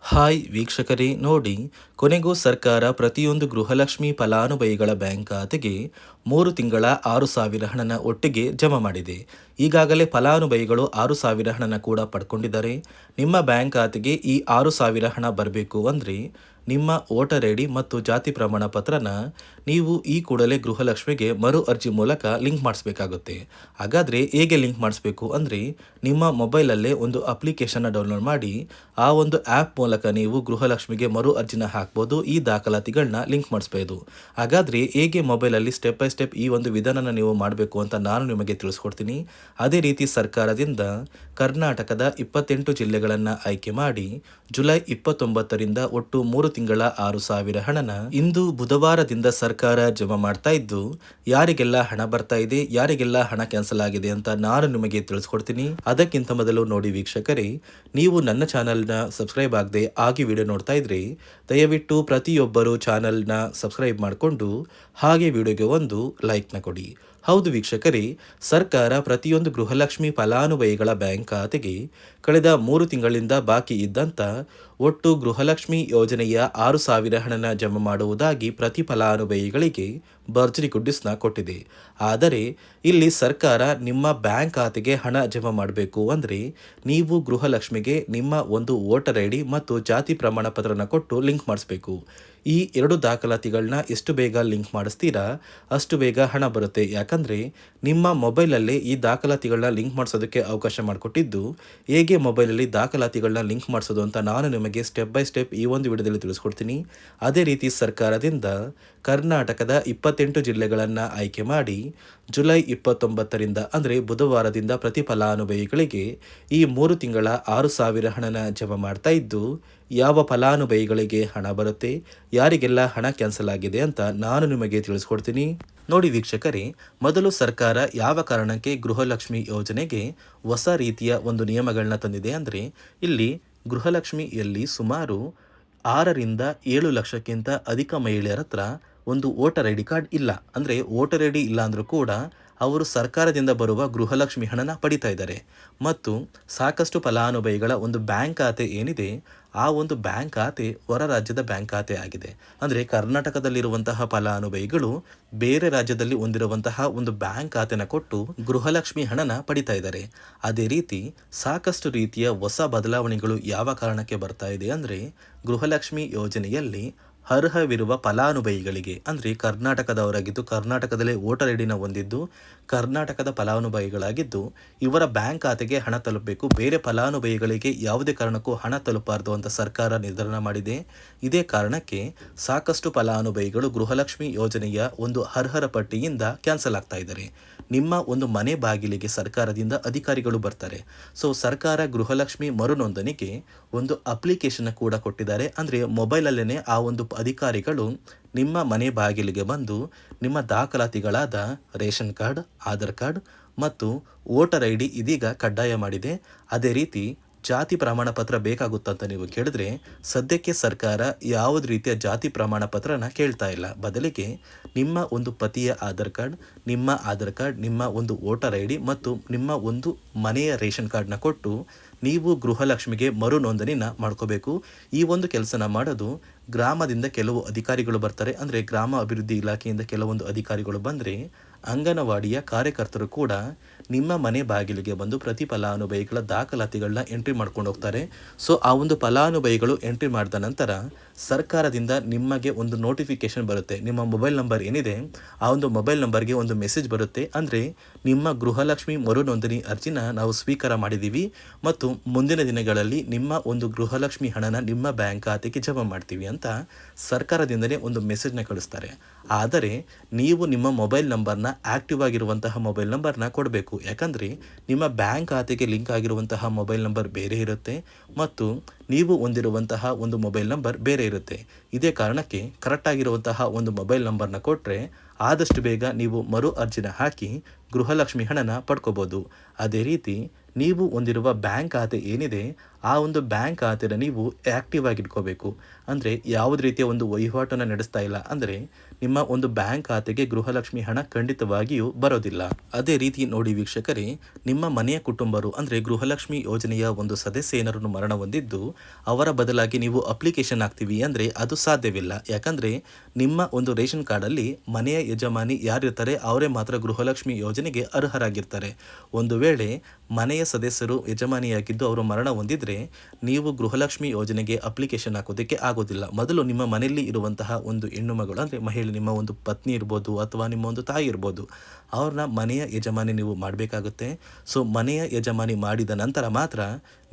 Hi ವೀಕ್ಷಕರೇ ನೋಡಿ, ಕೊನೆಗೂ ಸರ್ಕಾರ ಪ್ರತಿಯೊಂದು ಗೃಹಲಕ್ಷ್ಮಿ ಫಲಾನುಭವಿಗಳ ಬ್ಯಾಂಕ್ ಖಾತೆಗೆ 3 ತಿಂಗಳ 6,000 ಹಣನ ಒಟ್ಟಿಗೆ ಜಮಾ ಮಾಡಿದೆ. ಈಗಾಗಲೇ ಫಲಾನುಭವಿಗಳು 6,000 ಹಣನ ಕೂಡ ಪಡ್ಕೊಂಡಿದ್ದಾರೆ. ನಿಮ್ಮ ಬ್ಯಾಂಕ್ ಖಾತೆಗೆ ಈ 6,000 ಹಣ ಬರಬೇಕು ಅಂದರೆ ನಿಮ್ಮ ವೋಟರ್ ಐ ಡಿ ಮತ್ತು ಜಾತಿ ಪ್ರಮಾಣ ಪತ್ರನ ನೀವು ಈ ಕೂಡಲೇ ಗೃಹಲಕ್ಷ್ಮಿಗೆ ಮರು ಅರ್ಜಿ ಮೂಲಕ ಲಿಂಕ್ ಮಾಡಿಸ್ಬೇಕಾಗುತ್ತೆ. ಹಾಗಾದರೆ ಹೇಗೆ ಲಿಂಕ್ ಮಾಡಿಸ್ಬೇಕು ಅಂದರೆ ನಿಮ್ಮ ಮೊಬೈಲಲ್ಲೇ ಒಂದು ಅಪ್ಲಿಕೇಶನ್ನ ಡೌನ್ಲೋಡ್ ಮಾಡಿ ಆ ಒಂದು ಆ್ಯಪ್ ಮೂಲಕ ನೀವು ಗೃಹಲಕ್ಷ್ಮಿಗೆ ಮರು ಅರ್ಜಿನ ಹಾಕ್ಬೋದು. ಈ ದಾಖಲಾತಿಗಳನ್ನ ಲಿಂಕ್ ಮಾಡಿಸ್ಬೋದು. ಹಾಗಾದರೆ ಹೇಗೆ ಮೊಬೈಲಲ್ಲಿ ಸ್ಟೆಪ್ ಬೈ ಸ್ಟೆಪ್ ಈ ಒಂದು ವಿಧಾನನ ನೀವು ಮಾಡಬೇಕು ಅಂತ ನಾನು ನಿಮಗೆ ತಿಳಿಸ್ಕೊಡ್ತೀನಿ. ಅದೇ ರೀತಿ ಸರ್ಕಾರದಿಂದ ಕರ್ನಾಟಕದ 28 ಜಿಲ್ಲೆಗಳನ್ನು ಆಯ್ಕೆ ಮಾಡಿ ಜುಲೈ 29ರಿಂದ ಒಟ್ಟು 3 ತಿಂಗಳ 6,000 ಹಣನ ಇಂದು ಬುಧವಾರದಿಂದ ಸರ್ಕಾರ ಜಮಾ ಮಾಡ್ತಾ ಇದ್ದು, ಯಾರಿಗೆಲ್ಲ ಹಣ ಬರ್ತಾ ಇದೆ, ಯಾರಿಗೆಲ್ಲ ಹಣ ಕ್ಯಾನ್ಸಲ್ ಆಗಿದೆ ಅಂತ ನಾನು ನಿಮಗೆ ತಿಳಿಸ್ಕೊಡ್ತೀನಿ. ಅದಕ್ಕಿಂತ ಮೊದಲು ನೋಡಿ ವೀಕ್ಷಕರೇ, ನೀವು ನನ್ನ ಚಾನಲ್ನ ಸಬ್ಸ್ಕ್ರೈಬ್ ಆಗದೆ ಆಗಿ ವಿಡಿಯೋ ನೋಡ್ತಾ ಇದ್ರೆ ದಯವಿಟ್ಟು ಪ್ರತಿಯೊಬ್ಬರು ಚಾನಲ್ನ ಸಬ್ಸ್ಕ್ರೈಬ್ ಮಾಡಿಕೊಂಡು ಹಾಗೆ ವಿಡಿಯೋಗೆ ಒಂದು ಲೈಕ್ನ ಕೊಡಿ. ಹೌದು ವೀಕ್ಷಕರೇ, ಸರ್ಕಾರ ಪ್ರತಿಯೊಂದು ಗೃಹಲಕ್ಷ್ಮಿ ಫಲಾನುಭವಿಗಳ ಬ್ಯಾಂಕ್ ಖಾತೆಗೆ ಕಳೆದ 3 ತಿಂಗಳಿಂದ ಬಾಕಿ ಇದ್ದಂಥ ಒಟ್ಟು ಗೃಹಲಕ್ಷ್ಮಿ ಯೋಜನೆಯ 6,000 ಹಣನ ಜಮಾ ಮಾಡುವುದಾಗಿ ಪ್ರತಿ ಫಲಾನುಭವಿಗಳಿಗೆ ಭರ್ಜರಿ ಗುಡ್ಡಿಸ್ನ ಕೊಟ್ಟಿದೆ. ಆದರೆ ಇಲ್ಲಿ ಸರ್ಕಾರ ನಿಮ್ಮ ಬ್ಯಾಂಕ್ ಖಾತೆಗೆ ಹಣ ಜಮಾ ಮಾಡಬೇಕು ಅಂದರೆ ನೀವು ಗೃಹಲಕ್ಷ್ಮಿಗೆ ನಿಮ್ಮ ಒಂದು ವೋಟರ್ ಐ ಡಿ ಮತ್ತು ಜಾತಿ ಪ್ರಮಾಣ ಪತ್ರನ ಕೊಟ್ಟು ಲಿಂಕ್ ಮಾಡಿಸ್ಬೇಕು. ಈ 2 ದಾಖಲಾತಿಗಳನ್ನ ಎಷ್ಟು ಬೇಗ ಲಿಂಕ್ ಮಾಡಿಸ್ತೀರಾ ಅಷ್ಟು ಬೇಗ ಹಣ ಬರುತ್ತೆ. ಯಾಕಂದರೆ ನಿಮ್ಮ ಮೊಬೈಲಲ್ಲೇ ಈ ದಾಖಲಾತಿಗಳನ್ನ ಲಿಂಕ್ ಮಾಡಿಸೋದಕ್ಕೆ ಅವಕಾಶ ಮಾಡಿಕೊಟ್ಟಿದ್ದು, ಹೇಗೆ ಮೊಬೈಲಲ್ಲಿ ದಾಖಲಾತಿಗಳನ್ನ ಲಿಂಕ್ ಮಾಡಿಸೋದು ಅಂತ ನಾನು ನಿಮಗೆ ಸ್ಟೆಪ್ ಬೈ ಸ್ಟೆಪ್ ಈ ಒಂದು ವಿಡಿಯೋದಲ್ಲಿ ತಿಳಿಸ್ಕೊಡ್ತೀನಿ. ಅದೇ ರೀತಿ ಸರ್ಕಾರದಿಂದ ಕರ್ನಾಟಕದ 28 ಜಿಲ್ಲೆಗಳನ್ನು ಆಯ್ಕೆ ಮಾಡಿ ಜುಲೈ 29ರಿಂದ ಅಂದರೆ ಬುಧವಾರದಿಂದ ಪ್ರತಿ ಫಲಾನುಭವಿಗಳಿಗೆ ಈ 3 ತಿಂಗಳ 6,000 ಹಣನ ಜಮಾ ಮಾಡ್ತಾ ಇದ್ದು, ಯಾವ ಫಲಾನುಭವಿಗಳಿಗೆ ಹಣ ಬರುತ್ತೆ, ಯಾರಿಗೆಲ್ಲ ಹಣ ಕ್ಯಾನ್ಸಲ್ ಆಗಿದೆ ಅಂತ ನಾನು ನಿಮಗೆ ತಿಳಿಸ್ಕೊಡ್ತೀನಿ. ನೋಡಿ ವೀಕ್ಷಕರೇ, ಮೊದಲು ಸರ್ಕಾರ ಯಾವ ಕಾರಣಕ್ಕೆ ಗೃಹಲಕ್ಷ್ಮಿ ಯೋಜನೆಗೆ ಹೊಸ ರೀತಿಯ ಒಂದು ನಿಯಮಗಳನ್ನ ತಂದಿದೆ ಅಂದರೆ, ಇಲ್ಲಿ ಗೃಹಲಕ್ಷ್ಮಿಯಲ್ಲಿ ಸುಮಾರು 6ರಿಂದ 7 ಲಕ್ಷಕ್ಕಿಂತ ಅಧಿಕ ಮಹಿಳೆಯರ ಹತ್ರ ಒಂದು ವೋಟರ್ ಐ ಡಿ ಕಾರ್ಡ್ ಇಲ್ಲ. ಅಂದರೆ ವೋಟರ್ ಐ ಡಿ ಇಲ್ಲ ಅಂದರೂ ಕೂಡ ಅವರು ಸರ್ಕಾರದಿಂದ ಬರುವ ಗೃಹಲಕ್ಷ್ಮಿ ಹಣನ ಪಡಿತಾ ಇದ್ದಾರೆ. ಮತ್ತು ಸಾಕಷ್ಟು ಫಲಾನುಭವಿಗಳ ಒಂದು ಬ್ಯಾಂಕ್ ಖಾತೆ ಏನಿದೆ, ಆ ಒಂದು ಬ್ಯಾಂಕ್ ಖಾತೆ ಹೊರ ರಾಜ್ಯದ ಬ್ಯಾಂಕ್ ಖಾತೆ ಆಗಿದೆ. ಅಂದರೆ ಕರ್ನಾಟಕದಲ್ಲಿರುವಂತಹ ಫಲಾನುಭವಿಗಳು ಬೇರೆ ರಾಜ್ಯದಲ್ಲಿ ಹೊಂದಿರುವಂತಹ ಒಂದು ಬ್ಯಾಂಕ್ ಖಾತೆನ ಕೊಟ್ಟು ಗೃಹಲಕ್ಷ್ಮಿ ಹಣನ ಪಡಿತಾ ಇದ್ದಾರೆ. ಅದೇ ರೀತಿ ಸಾಕಷ್ಟು ರೀತಿಯ ಹೊಸ ಬದಲಾವಣೆಗಳು ಯಾವ ಕಾರಣಕ್ಕೆ ಬರ್ತಾ ಇದೆ ಅಂದರೆ, ಗೃಹಲಕ್ಷ್ಮಿ ಯೋಜನೆಯಲ್ಲಿ ಅರ್ಹವಿರುವ ಫಲಾನುಭವಿಗಳಿಗೆ ಅಂದರೆ ಕರ್ನಾಟಕದವರಾಗಿದ್ದು ಕರ್ನಾಟಕದಲ್ಲೇ ವೋಟರ್ ಐ ಡಿನ ಹೊಂದಿದ್ದು ಕರ್ನಾಟಕದ ಫಲಾನುಭವಿಗಳಾಗಿದ್ದು ಇವರ ಬ್ಯಾಂಕ್ ಖಾತೆಗೆ ಹಣ ತಲುಪಬೇಕು. ಬೇರೆ ಫಲಾನುಭವಿಗಳಿಗೆ ಯಾವುದೇ ಕಾರಣಕ್ಕೂ ಹಣ ತಲುಪಬಾರದು ಅಂತ ಸರ್ಕಾರ ನಿರ್ಧಾರ ಮಾಡಿದೆ. ಇದೇ ಕಾರಣಕ್ಕೆ ಸಾಕಷ್ಟು ಫಲಾನುಭವಿಗಳು ಗೃಹಲಕ್ಷ್ಮಿ ಯೋಜನೆಯ ಒಂದು ಅರ್ಹರ ಪಟ್ಟಿಯಿಂದ ಕ್ಯಾನ್ಸಲ್ ಆಗ್ತಾ ಇದ್ದಾರೆ. ನಿಮ್ಮ ಒಂದು ಮನೆ ಬಾಗಿಲಿಗೆ ಸರ್ಕಾರದಿಂದ ಅಧಿಕಾರಿಗಳು ಬರ್ತಾರೆ. ಸೊ ಸರ್ಕಾರ ಗೃಹಲಕ್ಷ್ಮಿ ಮರುನೋಂದಣಿಗೆ ಒಂದು ಅಪ್ಲಿಕೇಶನ್ ಕೂಡ ಕೊಟ್ಟಿದ್ದಾರೆ. ಅಂದರೆ ಮೊಬೈಲಲ್ಲೇ ಆ ಒಂದು ಅಧಿಕಾರಿಗಳು ನಿಮ್ಮ ಮನೆ ಬಾಗಿಲಿಗೆ ಬಂದು ನಿಮ್ಮ ದಾಖಲಾತಿಗಳಾದ ರೇಷನ್ ಕಾರ್ಡ್, ಆಧಾರ್ ಕಾರ್ಡ್ ಮತ್ತು ವೋಟರ್ ಐ ಡಿ ಇದೀಗ ಕಡ್ಡಾಯ ಮಾಡಿದೆ. ಅದೇ ರೀತಿ ಜಾತಿ ಪ್ರಮಾಣ ಪತ್ರ ಬೇಕಾಗುತ್ತಂತ ನೀವು ಕೇಳಿದ್ರೆ ಸದ್ಯಕ್ಕೆ ಸರ್ಕಾರ ಯಾವುದೇ ರೀತಿಯ ಜಾತಿ ಪ್ರಮಾಣ ಪತ್ರನ ಕೇಳ್ತಾ ಇಲ್ಲ. ಬದಲಿಗೆ ನಿಮ್ಮ ಒಂದು ಪತಿಯ ಆಧಾರ್ ಕಾರ್ಡ್, ನಿಮ್ಮ ಒಂದು ವೋಟರ್ ಐ ಡಿ ಮತ್ತು ನಿಮ್ಮ ಒಂದು ಮನೆಯ ರೇಷನ್ ಕಾರ್ಡ್ನ ಕೊಟ್ಟು ನೀವು ಗೃಹಲಕ್ಷ್ಮಿಗೆ ಮರು ನೋಂದಣಿನ ಮಾಡ್ಕೋಬೇಕು. ಈ ಒಂದು ಕೆಲಸನ ಮಾಡೋದು ಗ್ರಾಮದಿಂದ ಕೆಲವು ಅಧಿಕಾರಿಗಳು ಬರ್ತಾರೆ. ಅಂದರೆ ಗ್ರಾಮ ಅಭಿವೃದ್ಧಿ ಇಲಾಖೆಯಿಂದ ಕೆಲವೊಂದು ಅಧಿಕಾರಿಗಳು ಬಂದರೆ ಅಂಗನವಾಡಿಯ ಕಾರ್ಯಕರ್ತರು ಕೂಡ ನಿಮ್ಮ ಮನೆ ಬಾಗಿಲಿಗೆ ಬಂದು ಪ್ರತಿ ಫಲಾನುಭವಿಗಳ ದಾಖಲಾತಿಗಳನ್ನ ಎಂಟ್ರಿ ಮಾಡ್ಕೊಂಡು ಹೋಗ್ತಾರೆ. ಸೊ ಆ ಒಂದು ಫಲಾನುಭವಿಗಳು ಎಂಟ್ರಿ ಮಾಡಿದ ನಂತರ ಸರ್ಕಾರದಿಂದ ನಿಮಗೆ ಒಂದು ನೋಟಿಫಿಕೇಶನ್ ಬರುತ್ತೆ. ನಿಮ್ಮ ಮೊಬೈಲ್ ನಂಬರ್ ಏನಿದೆ ಆ ಒಂದು ಮೊಬೈಲ್ ನಂಬರ್ಗೆ ಒಂದು ಮೆಸೇಜ್ ಬರುತ್ತೆ. ಅಂದರೆ ನಿಮ್ಮ ಗೃಹಲಕ್ಷ್ಮಿ ಮರು ನೋಂದಣಿ ಅರ್ಜಿನ ನಾವು ಸ್ವೀಕಾರ ಮಾಡಿದ್ದೀವಿ ಮತ್ತು ಮುಂದಿನ ದಿನಗಳಲ್ಲಿ ನಿಮ್ಮ ಒಂದು ಗೃಹಲಕ್ಷ್ಮಿ ಹಣನ ನಿಮ್ಮ ಬ್ಯಾಂಕ್ ಖಾತೆಗೆ ಜಮಾ ಮಾಡ್ತೀವಿ ಅಂತ ಸರ್ಕಾರದಿಂದಲೇ ಒಂದು ಮೆಸೇಜ್ನ ಕಳಿಸ್ತಾರೆ. ಆದರೆ ನೀವು ನಿಮ್ಮ ಮೊಬೈಲ್ ನಂಬರ್ನ ಆಕ್ಟಿವ್ ಆಗಿರುವಂತಹ ಮೊಬೈಲ್ ನಂಬರ್ನ ಕೊಡಬೇಕು. ಯಾಕಂದರೆ ನಿಮ್ಮ ಬ್ಯಾಂಕ್ ಖಾತೆಗೆ ಲಿಂಕ್ ಆಗಿರುವಂತಹ ಮೊಬೈಲ್ ನಂಬರ್ ಬೇರೆ ಇರುತ್ತೆ ಮತ್ತು ನೀವು ಹೊಂದಿರುವಂತಹ ಒಂದು ಮೊಬೈಲ್ ನಂಬರ್ ಬೇರೆ ಇರುತ್ತೆ. ಇದೇ ಕಾರಣಕ್ಕೆ ಕರೆಕ್ಟ್ ಆಗಿರುವಂತಹ ಒಂದು ಮೊಬೈಲ್ ನಂಬರ್ನ ಕೊಟ್ಟರೆ ಆದಷ್ಟು ಬೇಗ ನೀವು ಮರು ಅರ್ಜಿನ ಹಾಕಿ ಗೃಹಲಕ್ಷ್ಮಿ ಹಣನ ಪಡ್ಕೋಬೋದು. ಅದೇ ರೀತಿ ನೀವು ಹೊಂದಿರುವ ಬ್ಯಾಂಕ್ ಖಾತೆ ಏನಿದೆ ಆ ಒಂದು ಬ್ಯಾಂಕ್ ಖಾತೆನ ನೀವು ಆ್ಯಕ್ಟಿವ್ ಆಗಿ ಇಟ್ಕೋಬೇಕು. ಅಂದರೆ ಯಾವುದೇ ರೀತಿಯ ಒಂದು ವಹಿವಾಟನ್ನು ನಡೆಸ್ತಾ ಇಲ್ಲ ಅಂದರೆ ನಿಮ್ಮ ಒಂದು ಬ್ಯಾಂಕ್ ಖಾತೆಗೆ ಗೃಹಲಕ್ಷ್ಮಿ ಹಣ ಖಂಡಿತವಾಗಿಯೂ ಬರೋದಿಲ್ಲ. ಅದೇ ರೀತಿ ನೋಡಿ ವೀಕ್ಷಕರೇ, ನಿಮ್ಮ ಮನೆಯ ಕುಟುಂಬರು ಅಂದರೆ ಗೃಹಲಕ್ಷ್ಮಿ ಯೋಜನೆಯ ಒಂದು ಸದಸ್ಯ ಏನಾರು ಮರಣ ಹೊಂದಿದ್ದು ಅವರ ಬದಲಾಗಿ ನೀವು ಅಪ್ಲಿಕೇಶನ್ ಹಾಕ್ತೀವಿ ಅಂದರೆ ಅದು ಸಾಧ್ಯವಿಲ್ಲ. ಯಾಕಂದರೆ ನಿಮ್ಮ ಒಂದು ರೇಷನ್ ಕಾರ್ಡಲ್ಲಿ ಮನೆಯ ಯಜಮಾನಿ ಯಾರಿರ್ತಾರೆ ಅವರೇ ಮಾತ್ರ ಗೃಹಲಕ್ಷ್ಮಿ ಯೋಜನೆಗೆ ಅರ್ಹರಾಗಿರ್ತಾರೆ. ಒಂದು ವೇಳೆ ಮನೆಯ ಸದಸ್ಯರು ಯಜಮಾನಿಯಾಗಿದ್ದು ಅವರು ಮರಣ ಹೊಂದಿದ್ರೆ ನೀವು ಗೃಹಲಕ್ಷ್ಮಿ ಯೋಜನೆಗೆ ಅಪ್ಲಿಕೇಶನ್ ಹಾಕೋದಕ್ಕೆ ಆಗೋದಿಲ್ಲ. ಮೊದಲು ನಿಮ್ಮ ಮನೆಯಲ್ಲಿ ಇರುವಂತಹ ಒಂದು ಹೆಣ್ಣು ಮಗಳು ಅಂದರೆ ಮಹಿಳೆ, ನಿಮ್ಮ ಒಂದು ಪತ್ನಿ ಇರ್ಬೋದು ಅಥವಾ ನಿಮ್ಮ ಒಂದು ತಾಯಿ ಇರ್ಬೋದು, ಅವ್ರನ್ನ ಮನೆಯ ಯಜಮಾನಿ ನೀವು ಮಾಡಬೇಕಾಗುತ್ತೆ. ಸೊ ಮನೆಯ ಯಜಮಾನಿ ಮಾಡಿದ ನಂತರ ಮಾತ್ರ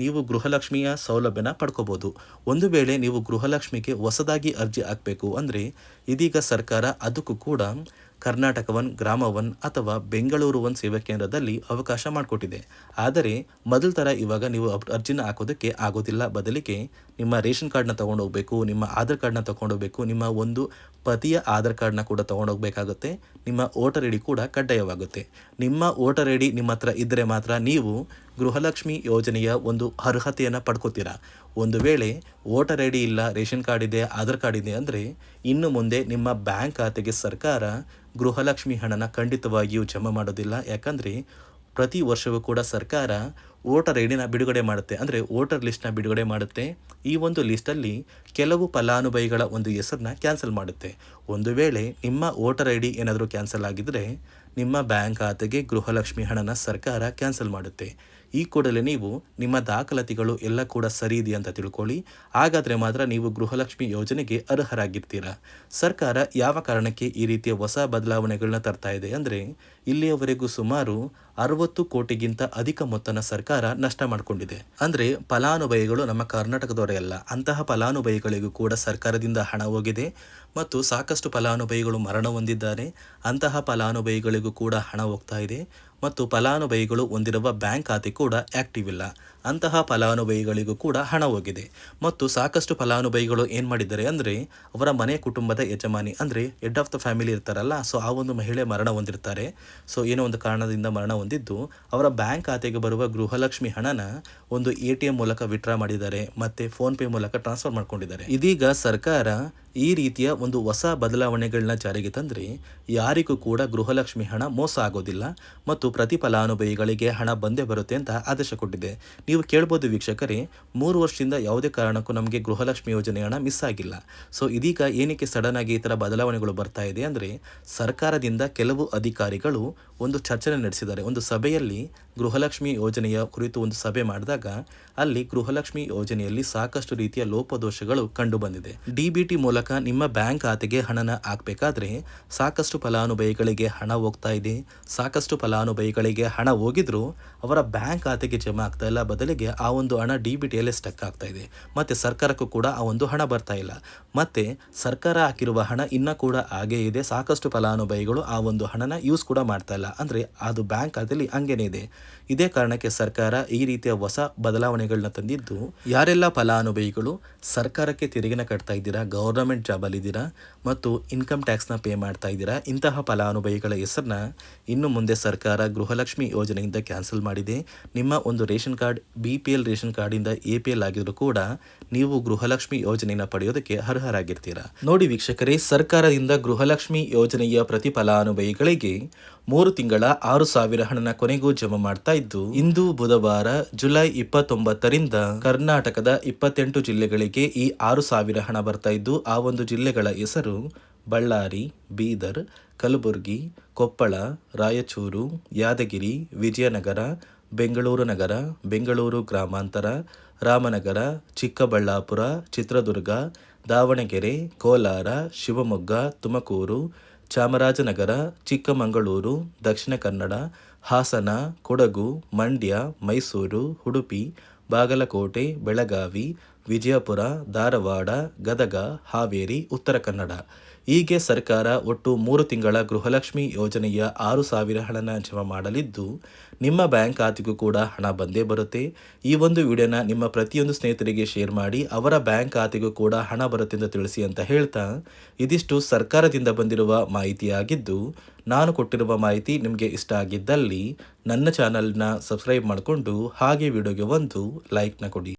ನೀವು ಗೃಹಲಕ್ಷ್ಮಿಯ ಸೌಲಭ್ಯನ ಪಡ್ಕೋಬೋದು. ಒಂದು ವೇಳೆ ನೀವು ಗೃಹಲಕ್ಷ್ಮಿಗೆ ಹೊಸದಾಗಿ ಅರ್ಜಿ ಹಾಕಬೇಕು ಅಂದರೆ ಇದೀಗ ಸರ್ಕಾರ ಅದಕ್ಕೂ ಕೂಡ ಕರ್ನಾಟಕ ಒನ್, ಗ್ರಾಮ ಒನ್ ಅಥವಾ ಬೆಂಗಳೂರು ಒನ್ ಸೇವಾ ಕೇಂದ್ರದಲ್ಲಿ ಅವಕಾಶ ಮಾಡಿಕೊಟ್ಟಿದೆ. ಆದರೆ ಮೊದಲ ಥರ ಇವಾಗ ನೀವು ಅರ್ಜಿನ ಹಾಕೋದಕ್ಕೆ ಆಗೋದಿಲ್ಲ. ಬದಲಿಗೆ ನಿಮ್ಮ ರೇಷನ್ ಕಾರ್ಡ್ನ ತೊಗೊಂಡೋಗ್ಬೇಕು, ನಿಮ್ಮ ಆಧಾರ್ ಕಾರ್ಡ್ನ ತೊಗೊಂಡೋಗ್ಬೇಕು, ನಿಮ್ಮ ಒಂದು ಪತಿಯ ಆಧಾರ್ ಕಾರ್ಡ್ನ ಕೂಡ ತೊಗೊಂಡೋಗ್ಬೇಕಾಗುತ್ತೆ, ನಿಮ್ಮ ವೋಟರ್ ಐ ಡಿ ಕೂಡ ಕಡ್ಡಾಯವಾಗುತ್ತೆ. ನಿಮ್ಮ ವೋಟರ್ ಐ ಡಿ ನಿಮ್ಮ ಹತ್ರ ಇದ್ದರೆ ಮಾತ್ರ ನೀವು ಗೃಹಲಕ್ಷ್ಮಿ ಯೋಜನೆಯ ಒಂದು ಅರ್ಹತೆಯನ್ನು ಪಡ್ಕೋತೀರಾ. ಒಂದು ವೇಳೆ ವೋಟರ್ ಐ ಡಿ ಇಲ್ಲ, ರೇಷನ್ ಕಾರ್ಡ್ ಇದೆ, ಆಧಾರ್ ಕಾರ್ಡ್ ಇದೆ ಅಂದರೆ ಇನ್ನು ಮುಂದೆ ನಿಮ್ಮ ಬ್ಯಾಂಕ್ ಖಾತೆಗೆ ಸರ್ಕಾರ ಗೃಹಲಕ್ಷ್ಮಿ ಹಣನ ಖಂಡಿತವಾಗಿಯೂ ಜಮಾ ಮಾಡೋದಿಲ್ಲ. ಯಾಕಂದರೆ ಪ್ರತಿ ವರ್ಷವೂ ಕೂಡ ಸರ್ಕಾರ ವೋಟರ್ ಐ ಡಿನ ಬಿಡುಗಡೆ ಮಾಡುತ್ತೆ, ಅಂದರೆ ವೋಟರ್ ಲಿಸ್ಟ್ನ ಬಿಡುಗಡೆ ಮಾಡುತ್ತೆ. ಈ ಒಂದು ಲಿಸ್ಟಲ್ಲಿ ಕೆಲವು ಫಲಾನುಭವಿಗಳ ಒಂದು ಹೆಸರನ್ನ ಕ್ಯಾನ್ಸಲ್ ಮಾಡುತ್ತೆ. ಒಂದು ವೇಳೆ ನಿಮ್ಮ ವೋಟರ್ ಐ ಡಿ ಏನಾದರೂ ಕ್ಯಾನ್ಸಲ್ ಆಗಿದ್ದರೆ ನಿಮ್ಮ ಬ್ಯಾಂಕ್ ಖಾತೆಗೆ ಗೃಹಲಕ್ಷ್ಮಿ ಹಣನ ಸರ್ಕಾರ ಕ್ಯಾನ್ಸಲ್ ಮಾಡುತ್ತೆ. ಈ ಕೂಡಲೇ ನೀವು ನಿಮ್ಮ ದಾಖಲಾತಿಗಳು ಎಲ್ಲ ಕೂಡ ಸರಿ ಇದೆ ಅಂತ ತಿಳ್ಕೊಳ್ಳಿ. ಹಾಗಾದರೆ ಮಾತ್ರ ನೀವು ಗೃಹಲಕ್ಷ್ಮಿ ಯೋಜನೆಗೆ ಅರ್ಹರಾಗಿರ್ತೀರಾ. ಸರ್ಕಾರ ಯಾವ ಕಾರಣಕ್ಕೆ ಈ ರೀತಿಯ ಹೊಸ ಬದಲಾವಣೆಗಳನ್ನ ತರ್ತಾ ಇದೆ ಅಂದರೆ ಇಲ್ಲಿಯವರೆಗೂ ಸುಮಾರು 60 ಕೋಟಿಗಿಂತ ಅಧಿಕ ಮೊತ್ತನ ಸರ್ಕಾರ ನಷ್ಟ ಮಾಡಿಕೊಂಡಿದೆ. ಅಂದರೆ ಫಲಾನುಭವಿಗಳು ನಮ್ಮ ಕರ್ನಾಟಕದವರೇ ಅಲ್ಲ, ಅಂತಹ ಫಲಾನುಭವಿಗಳಿಗೂ ಕೂಡ ಸರ್ಕಾರದಿಂದ ಹಣ ಹೋಗಿದೆ ಮತ್ತು ಸಾಕಷ್ಟು ಫಲಾನುಭವಿಗಳು ಮರಣ ಹೊಂದಿದ್ದಾರೆ. ಅಂತಹ ಫಲಾನುಭವಿಗಳಿಗೂ ಕೂಡ ಹಣ ಹೋಗ್ತಾ ಇದೆ ಮತ್ತು ಫಲಾನುಭವಿಗಳು ಹೊಂದಿರುವ ಬ್ಯಾಂಕ್ ಖಾತೆ ಕೂಡ ಆ್ಯಕ್ಟಿವ್ ಇಲ್ಲ. ಅಂತಹ ಫಲಾನುಭವಿಗಳಿಗೂ ಕೂಡ ಹಣ ಹೋಗಿದೆ ಮತ್ತು ಸಾಕಷ್ಟು ಫಲಾನುಭವಿಗಳು ಏನು ಮಾಡಿದ್ದಾರೆ ಅಂದರೆ ಅವರ ಮನೆ ಕುಟುಂಬದ ಯಜಮಾನಿ ಅಂದರೆ ಹೆಡ್ ಆಫ್ ದ ಫ್ಯಾಮಿಲಿ ಇರ್ತಾರಲ್ಲ, ಸೊ ಆ ಒಂದು ಮಹಿಳೆ ಮರಣ ಹೊಂದಿರ್ತಾರೆ. ಸೊ ಏನೋ ಒಂದು ಕಾರಣದಿಂದ ಮರಣ ಹೊಂದಿದ್ದು ಅವರ ಬ್ಯಾಂಕ್ ಖಾತೆಗೆ ಬರುವ ಗೃಹಲಕ್ಷ್ಮಿ ಹಣನ ಒಂದು ATM ಮೂಲಕ ವಿತ್ಡ್ರಾ ಮಾಡಿದ್ದಾರೆ ಮತ್ತು ಫೋನ್ಪೇ ಮೂಲಕ ಟ್ರಾನ್ಸ್ಫರ್ ಮಾಡ್ಕೊಂಡಿದ್ದಾರೆ. ಇದೀಗ ಸರ್ಕಾರ ಈ ರೀತಿಯ ಒಂದು ಹೊಸ ಬದಲಾವಣೆಗಳನ್ನ ಜಾರಿಗೆ ತಂದರೆ ಯಾರಿಗೂ ಕೂಡ ಗೃಹಲಕ್ಷ್ಮಿ ಹಣ ಮೋಸ ಆಗೋದಿಲ್ಲ ಮತ್ತು ಪ್ರತಿ ಫಲಾನುಭವಿಗಳಿಗೆ ಹಣ ಬಂದೇ ಬರುತ್ತೆ ಅಂತ ಆದೇಶ ಕೊಟ್ಟಿದೆ. ನೀವು ಕೇಳ್ಬೋದು ವೀಕ್ಷಕರೇ, 3 ವರ್ಷದಿಂದ ಯಾವುದೇ ಕಾರಣಕ್ಕೂ ನಮಗೆ ಗೃಹಲಕ್ಷ್ಮಿ ಯೋಜನೆ ಹಣ ಮಿಸ್ ಆಗಿಲ್ಲ. ಸೊ ಇದೀಗ ಏನಕ್ಕೆ ಸಡನ್ ಆಗಿ ಈ ಥರ ಬದಲಾವಣೆಗಳು ಬರ್ತಾ ಇದೆ ಅಂದರೆ ಸರ್ಕಾರದಿಂದ ಕೆಲವು ಅಧಿಕಾರಿಗಳು ಒಂದು ಚರ್ಚೆ ನಡೆಸಿದ್ದಾರೆ. ಒಂದು ಸಭೆಯಲ್ಲಿ ಗೃಹಲಕ್ಷ್ಮಿ ಯೋಜನೆಯ ಕುರಿತು ಒಂದು ಸಭೆ ಮಾಡಿದಾಗ ಅಲ್ಲಿ ಗೃಹಲಕ್ಷ್ಮಿ ಯೋಜನೆಯಲ್ಲಿ ಸಾಕಷ್ಟು ರೀತಿಯ ಲೋಪದೋಷಗಳು ಕಂಡು ಬಂದಿದೆ. DBT ಮೂಲಕ ನಿಮ್ಮ ಬ್ಯಾಂಕ್ ಖಾತೆಗೆ ಹಣನ ಹಾಕಬೇಕಾದ್ರೆ ಸಾಕಷ್ಟು ಫಲಾನುಭವಿಗಳಿಗೆ ಹಣ ಹೋಗ್ತಾ ಇದೆ. ಸಾಕಷ್ಟು ಫಲಾನುಭವಿಗಳಿಗೆ ಹಣ ಹೋಗಿದ್ರು ಅವರ ಬ್ಯಾಂಕ್ ಖಾತೆಗೆ ಜಮಾ ಆಗ್ತಾ ಇಲ್ಲ, ಬದಲಿಗೆ ಆ ಒಂದು ಹಣ DBTಯಲ್ಲೇ ಸ್ಟಕ್ ಆಗ್ತಾ ಇದೆ ಮತ್ತು ಸರ್ಕಾರಕ್ಕೂ ಕೂಡ ಆ ಒಂದು ಹಣ ಬರ್ತಾ ಇಲ್ಲ. ಮತ್ತು ಸರ್ಕಾರ ಹಾಕಿರುವ ಹಣ ಇನ್ನೂ ಕೂಡ ಹಾಗೇ ಇದೆ. ಸಾಕಷ್ಟು ಫಲಾನುಭವಿಗಳು ಆ ಒಂದು ಹಣನ ಯೂಸ್ ಕೂಡ ಮಾಡ್ತಾ ಇಲ್ಲ, ಅಂದರೆ ಅದು ಬ್ಯಾಂಕ್ ಖಾತೆಯಲ್ಲಿ ಹಂಗೇನೆ ಇದೆ. ಇದೇ ಕಾರಣಕ್ಕೆ ಸರ್ಕಾರ ಈ ರೀತಿಯ ಹೊಸ ಬದಲಾವಣೆಗಳನ್ನ ತಂದಿದ್ದು, ಯಾರೆಲ್ಲ ಫಲಾನುಭವಿಗಳು ಸರ್ಕಾರಕ್ಕೆ ತೆರಿಗೆನ ಕಟ್ತಾ ಇದ್ದೀರಾ, ಗೌರ್ನಮೆಂಟ್ ಜಾಬಲ್ಲಿದ್ದೀರಾ ಮತ್ತು ಇನ್ಕಮ್ ಟ್ಯಾಕ್ಸ್ನ ಪೇ ಮಾಡ್ತಾ ಇದ್ದೀರಾ, ಇಂತಹ ಫಲಾನುಭವಿಗಳ ಹೆಸರನ್ನ ಇನ್ನು ಮುಂದೆ ಸರ್ಕಾರ ಗೃಹಲಕ್ಷ್ಮಿ ಯೋಜನೆಯಿಂದ ಕ್ಯಾನ್ಸಲ್ ಮಾಡಿದೆ. ನಿಮ್ಮ ಒಂದು ರೇಷನ್ ಕಾರ್ಡ್ BPL ರೇಷನ್ ಕಾರ್ಡಿಂದ APL ಆಗಿದ್ರು ಕೂಡ ನೀವು ಗೃಹಲಕ್ಷ್ಮಿ ಯೋಜನೆಯನ್ನು ಪಡೆಯೋದಕ್ಕೆ ಅರ್ಹರಾಗಿರ್ತೀರಾ. ನೋಡಿ ವೀಕ್ಷಕರೇ, ಸರ್ಕಾರದಿಂದ ಗೃಹಲಕ್ಷ್ಮಿ ಯೋಜನೆಯ ಪ್ರತಿ ಫಲಾನುಭವಿಗಳಿಗೆ 3 ತಿಂಗಳ 6,000 ಹಣನ ಕೊನೆಗೂ ಜಮಾ ಮಾಡ್ತಾ ಇದ್ದು, ಇಂದು ಬುಧವಾರ ಜುಲೈ 29ರಿಂದ ಕರ್ನಾಟಕದ 28 ಜಿಲ್ಲೆಗಳಿಗೆ ಈ 6,000 ಹಣ ಬರ್ತಾ ಇದ್ದು, ಆ ಒಂದು ಜಿಲ್ಲೆಗಳ ಹೆಸರು ಬಳ್ಳಾರಿ, ಬೀದರ್, ಕಲಬುರಗಿ, ಕೊಪ್ಪಳ, ರಾಯಚೂರು, ಯಾದಗಿರಿ, ವಿಜಯನಗರ, ಬೆಂಗಳೂರು ನಗರ, ಬೆಂಗಳೂರು ಗ್ರಾಮಾಂತರ, ರಾಮನಗರ, ಚಿಕ್ಕಬಳ್ಳಾಪುರ, ಚಿತ್ರದುರ್ಗ, ದಾವಣಗೆರೆ, ಕೋಲಾರ, ಶಿವಮೊಗ್ಗ, ತುಮಕೂರು, ಚಾಮರಾಜನಗರ, ಚಿಕ್ಕಮಗಳೂರು, ದಕ್ಷಿಣ ಕನ್ನಡ, ಹಾಸನ, ಕೊಡಗು, ಮಂಡ್ಯ, ಮೈಸೂರು, ಉಡುಪಿ, ಬಾಗಲಕೋಟೆ, ಬೆಳಗಾವಿ, ವಿಜಯಪುರ, ಧಾರವಾಡ, ಗದಗ, ಹಾವೇರಿ, ಉತ್ತರ ಕನ್ನಡ ಹೀಗೆ ಸರ್ಕಾರ ಒಟ್ಟು 3 ತಿಂಗಳ ಗೃಹಲಕ್ಷ್ಮಿ ಯೋಜನೆಯ 6,000 ಹಣನ ಜಮಾ ಮಾಡಲಿದ್ದು, ನಿಮ್ಮ ಬ್ಯಾಂಕ್ ಖಾತೆಗೂ ಕೂಡ ಹಣ ಬಂದೇ ಬರುತ್ತೆ. ಈ ಒಂದು ವಿಡಿಯೋನ ನಿಮ್ಮ ಪ್ರತಿಯೊಂದು ಸ್ನೇಹಿತರಿಗೆ ಶೇರ್ ಮಾಡಿ ಅವರ ಬ್ಯಾಂಕ್ ಖಾತೆಗೂ ಕೂಡ ಹಣ ಬರುತ್ತೆ ಅಂತ ತಿಳಿಸಿ ಅಂತ ಹೇಳ್ತಾ, ಇದಿಷ್ಟು ಸರ್ಕಾರದಿಂದ ಬಂದಿರುವ ಮಾಹಿತಿಯಾಗಿದ್ದು, ನಾನು ಕೊಟ್ಟಿರುವ ಮಾಹಿತಿ ನಿಮಗೆ ಇಷ್ಟ ಆಗಿದ್ದಲ್ಲಿ ನನ್ನ ಚಾನಲ್ನ ಸಬ್ಸ್ಕ್ರೈಬ್ ಮಾಡಿಕೊಂಡು ಹಾಗೆ ವಿಡಿಯೋಗೆ ಒಂದು ಲೈಕ್ನ ಕೊಡಿ.